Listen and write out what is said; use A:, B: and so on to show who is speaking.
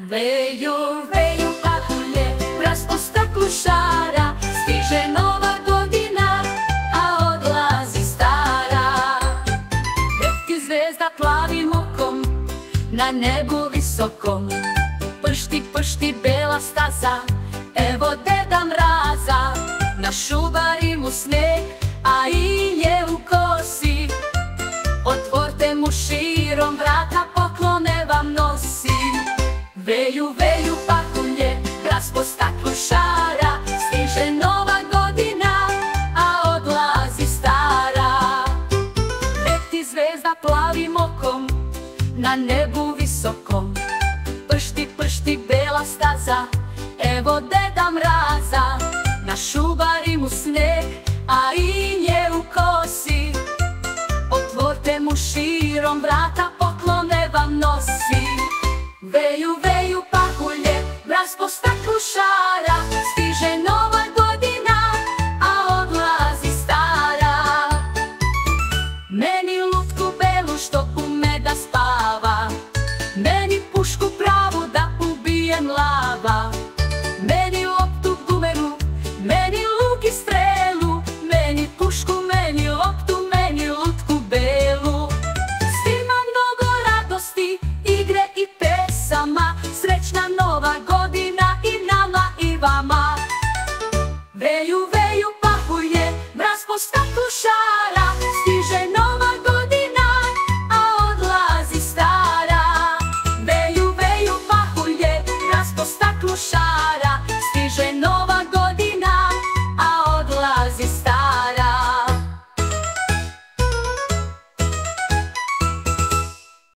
A: Veju, veju pahulje, mraz po staklu šara, stiže nova godina, a odlazi stara. Leti zvezda plavim okom, na nebu visokom, pršti, pršti bela staza, evo Deda Mraza. Na šubari mu sneg, a i nje u kosi, otvorte mu širom vrata, poklone vam nosi. Veju, veju pahulje, mraz po staklu šara, stiže nova godina, a odlazi stara. Leti zvezda plavim okom, na nebu visokom, pršti, pršti bela staza, evo Deda Mraza. Na šubari mu sneg, a i nje u kosi, otvorte mu širom vrata, poklone vam nosi. Veju, veju pahulje, mraz po staklu